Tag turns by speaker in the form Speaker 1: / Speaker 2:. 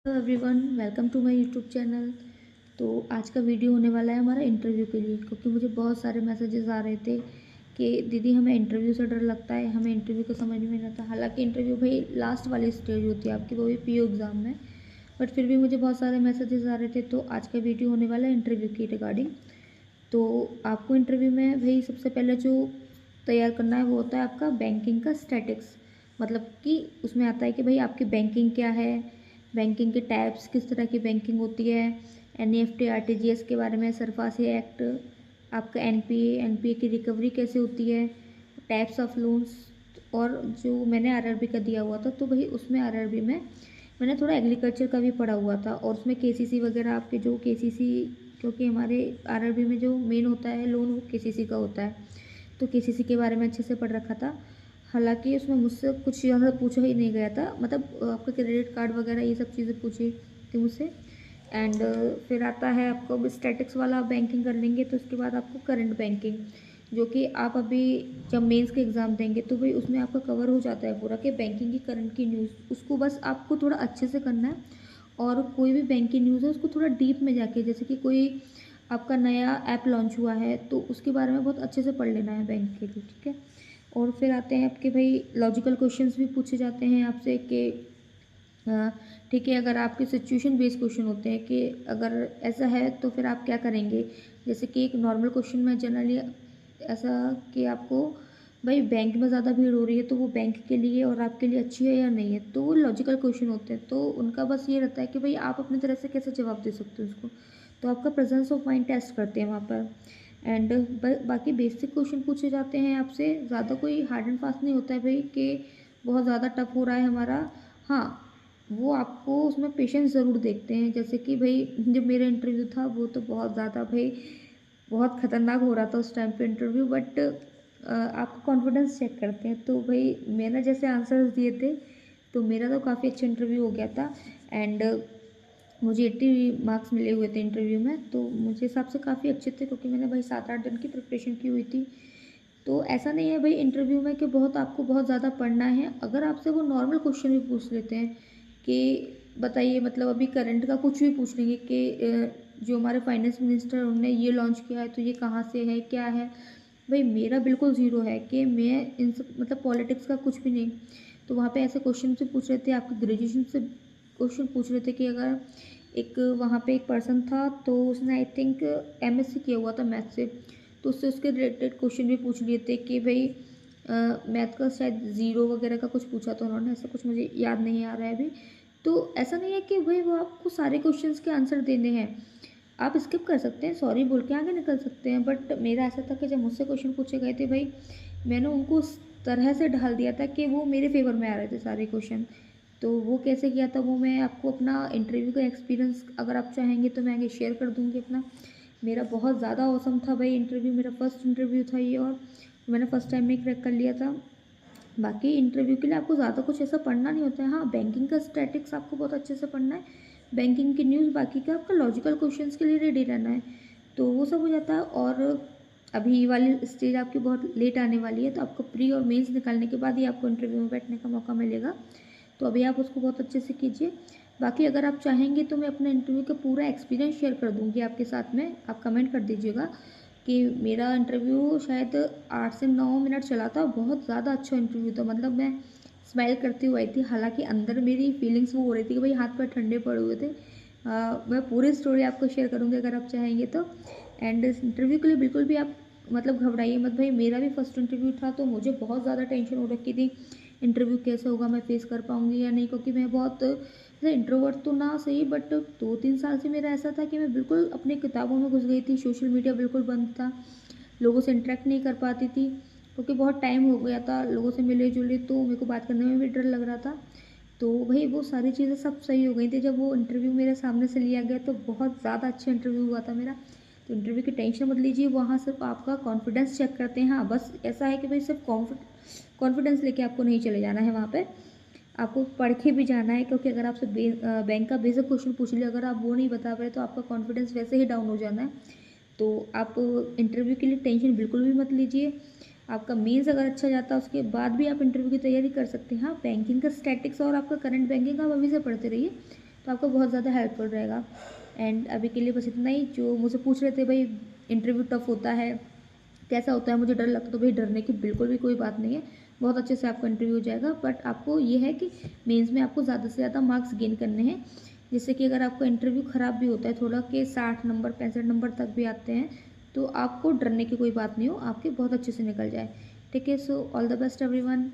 Speaker 1: Hello everyone, welcome to my YouTube channel. तो आज का वीडियो होने वाला है हमारा इंटरव्यू के लिए, क्योंकि मुझे बहुत सारे मैसेजेस आ रहे थे कि दीदी हमें इंटरव्यू से डर लगता है, हमें इंटरव्यू को समझ में नहीं आता। हालांकि इंटरव्यू भाई लास्ट वाली स्टेज होती है आपकी, वो भी पीओ एग्ज़ाम में, बट फिर भी मुझे बहुत सारे मैसेजेस आ रहे थे। तो आज का वीडियो होने वाला है इंटरव्यू की रिगार्डिंग। तो आपको इंटरव्यू में भाई सबसे पहले जो तैयार करना है वो होता है आपका बैंकिंग का स्टैटिक्स। मतलब कि उसमें आता है कि भाई आपकी बैंकिंग क्या है, बैंकिंग के टाइप्स, किस तरह की बैंकिंग होती है, एनईएफटी आरटीजीएस के बारे में, सरफासी एक्ट, आपका एनपीए की रिकवरी कैसे होती है, टाइप्स ऑफ लोन्स। और जो मैंने आरआरबी का दिया हुआ था, तो भाई उसमें आरआरबी में मैंने थोड़ा एग्रीकल्चर का भी पढ़ा हुआ था, और उसमें केसीसी वगैरह आपके जो केसीसी, क्योंकि हमारे आरआरबी में जो मेन होता है लोन वो केसीसी का होता है, तो केसीसी के बारे में अच्छे से पढ़ रखा था। हालांकि उसमें मुझसे कुछ ज़्यादा पूछा ही नहीं गया था, मतलब आपका क्रेडिट कार्ड वगैरह ये सब चीज़ें पूछी थी मुझसे। एंड फिर आता है आपको, अब स्टैटिक्स वाला आप बैंकिंग कर लेंगे तो उसके बाद आपको करंट बैंकिंग, जो कि आप अभी जब मेंस के एग्ज़ाम देंगे तो भाई उसमें आपका कवर हो जाता है पूरा कि बैंकिंग की करंट की न्यूज़, उसको बस आपको थोड़ा अच्छे से करना है। और कोई भी बैंक की न्यूज़ है उसको थोड़ा डीप में जाके, जैसे कि कोई आपका नया ऐप लॉन्च हुआ है तो उसके बारे में बहुत अच्छे से पढ़ लेना है बैंक के लिए, ठीक है। और फिर आते हैं आपके भाई लॉजिकल क्वेश्चंस भी पूछे जाते हैं आपसे कि ठीक है, अगर आपके सिचुएशन बेस्ड क्वेश्चन होते हैं कि अगर ऐसा है तो फिर आप क्या करेंगे। जैसे कि एक नॉर्मल क्वेश्चन में जनरली ऐसा कि आपको भाई बैंक में ज़्यादा भीड़ हो रही है तो वो बैंक के लिए और आपके लिए अच्छी है या नहीं है, तो वो लॉजिकल क्वेश्चन होते हैं। तो उनका बस ये रहता है कि भाई आप अपनी तरह से कैसे जवाब दे सकते हो उसको, तो आपका प्रेजेंस ऑफ माइंड टेस्ट करते हैं वहाँ पर। एंड बाकी बेसिक क्वेश्चन पूछे जाते हैं आपसे, ज़्यादा कोई हार्ड एंड फास्ट नहीं होता है भाई कि बहुत ज़्यादा टफ हो रहा है हमारा। हाँ, वो आपको उसमें पेशेंस ज़रूर देखते हैं। जैसे कि भाई जब मेरा इंटरव्यू था वो तो बहुत ज़्यादा भाई बहुत ख़तरनाक हो रहा था उस टाइम पे इंटरव्यू, बट आपका कॉन्फिडेंस चेक करते हैं। तो भाई मैंने जैसे आंसर्स दिए थे तो मेरा तो काफ़ी अच्छा इंटरव्यू हो गया था। एंड मुझे 80 मार्क्स मिले हुए थे इंटरव्यू में, तो मुझे हिसाब से काफ़ी अच्छे थे, क्योंकि मैंने भाई 7-8 दिन की प्रिपरेशन की हुई थी। तो ऐसा नहीं है भाई इंटरव्यू में कि बहुत आपको बहुत ज़्यादा पढ़ना है। अगर आपसे वो नॉर्मल क्वेश्चन भी पूछ लेते हैं कि बताइए, मतलब अभी करंट का कुछ भी पूछ लेंगे कि जो हमारे फाइनेंस मिनिस्टर उन्होंने ये लॉन्च किया है तो ये कहाँ से है, क्या है। भाई मेरा बिल्कुल ज़ीरो है कि मैं इन सब, मतलब पॉलिटिक्स का कुछ भी नहीं। तो वहाँ पे ऐसे क्वेश्चन से पूछ रहे थे, आपके ग्रेजुएशन से क्वेश्चन पूछ रहे थे कि अगर एक वहाँ पे एक पर्सन था तो उसने आई थिंक एमएससी किया हुआ था मैथ से, तो उससे उसके रिलेटेड क्वेश्चन भी पूछ लिए थे कि भाई मैथ का शायद ज़ीरो वगैरह का कुछ पूछा था उन्होंने, ऐसा कुछ मुझे याद नहीं आ रहा है अभी। तो ऐसा नहीं है कि भाई वो आपको सारे क्वेश्चंस के आंसर देने हैं, आप स्किप कर सकते हैं, सॉरी बोल के आगे निकल सकते हैं। बट मेरा ऐसा था कि जब मुझसे क्वेश्चन पूछे गए थे भाई, मैंने उनको उस तरह से ढाल दिया था कि वो मेरे फेवर में आ रहे थे सारे क्वेश्चन। तो वो कैसे किया था वो मैं आपको अपना इंटरव्यू का एक्सपीरियंस अगर आप चाहेंगे तो मैं आगे शेयर कर दूँगी अपना। मेरा बहुत ज़्यादा औसम था भाई इंटरव्यू, मेरा फर्स्ट इंटरव्यू था ये, और मैंने फर्स्ट टाइम में क्रैक कर लिया था। बाकी इंटरव्यू के लिए आपको ज़्यादा कुछ ऐसा पढ़ना नहीं होता है। हाँ, बैंकिंग का स्टैटिक्स आपको बहुत अच्छे से पढ़ना है, बैंकिंग की न्यूज़, बाकी का आपका लॉजिकल क्वेश्चंस के लिए रेडी रहना है, तो वो सब हो जाता है। और अभी वाली स्टेज आपकी बहुत लेट आने वाली है, तो आपको प्री और मेंस निकालने के बाद ही आपको इंटरव्यू में बैठने का मौका मिलेगा, तो अभी आप उसको बहुत अच्छे से कीजिए। बाकी अगर आप चाहेंगे तो मैं अपना इंटरव्यू का पूरा एक्सपीरियंस शेयर कर दूँगी आपके साथ में, आप कमेंट कर दीजिएगा कि मेरा इंटरव्यू शायद 8 से 9 मिनट चला था, बहुत ज़्यादा अच्छा इंटरव्यू था। मतलब मैं स्माइल करती हुई आई थी, हालाँकि अंदर मेरी फीलिंग्स वो हो रही थी कि भाई हाथ पैर ठंडे पड़े हुए थे। मैं पूरी स्टोरी आपको शेयर करूँगी अगर आप चाहेंगे तो। एंड इस इंटरव्यू के लिए बिल्कुल भी आप मतलब घबराइए मत भाई, मेरा भी फर्स्ट इंटरव्यू था तो मुझे बहुत ज़्यादा टेंशन हो रखी थी, इंटरव्यू कैसे होगा, मैं फेस कर पाऊँगी या नहीं, क्योंकि मैं बहुत इंट्रोवर्ट तो ना सही, बट 2-3 साल से मेरा ऐसा था कि मैं बिल्कुल अपनी किताबों में घुस गई थी, सोशल मीडिया बिल्कुल बंद था, लोगों से इंटरेक्ट नहीं कर पाती थी, क्योंकि बहुत टाइम हो गया था लोगों से मिले जुले, तो मेरे को बात करने में भी डर लग रहा था। तो भाई वो सारी चीज़ें सब सही हो गई थी जब वो इंटरव्यू मेरे सामने से लिया गया, तो बहुत ज़्यादा अच्छा इंटरव्यू हुआ था मेरा। तो इंटरव्यू की टेंशन मत लीजिए, वहाँ सिर्फ आपका कॉन्फिडेंस चेक करते हैं। हाँ, बस ऐसा है कि भाई सिर्फ कॉन्फिडेंस लेके आपको नहीं चले जाना है वहाँ पे, आपको पढ़ के भी जाना है, क्योंकि अगर आपसे बैंक का बेसिक क्वेश्चन पूछ लिया, अगर आप वो नहीं बता पाए तो आपका कॉन्फिडेंस वैसे ही डाउन हो जाना है। तो आप इंटरव्यू के लिए टेंशन बिल्कुल भी मत लीजिए। आपका मेंस अगर अच्छा जाता है उसके बाद भी आप इंटरव्यू की तैयारी कर सकते हैं। हाँ, बैंकिंग का स्टैटिक्स और आपका करंट बैंकिंग आप अभी से पढ़ते रहिए, तो आपको बहुत ज़्यादा हेल्पफुल रहेगा। एंड अभी के लिए बस इतना ही। जो मुझसे पूछ रहे थे भाई इंटरव्यू टफ होता है, कैसा होता है, मुझे डर लगता है, तो भाई डरने की बिल्कुल भी कोई बात नहीं है। बहुत अच्छे से आपका इंटरव्यू हो जाएगा। बट आपको ये है कि मेंस में आपको ज़्यादा से ज़्यादा मार्क्स गेन करने हैं, जिससे कि अगर आपका इंटरव्यू ख़राब भी होता है थोड़ा कि 60 नंबर 65 नंबर तक भी आते हैं, तो आपको डरने की कोई बात नहीं हो, आपके बहुत अच्छे से निकल जाए। ठीक है, so all the best everyone.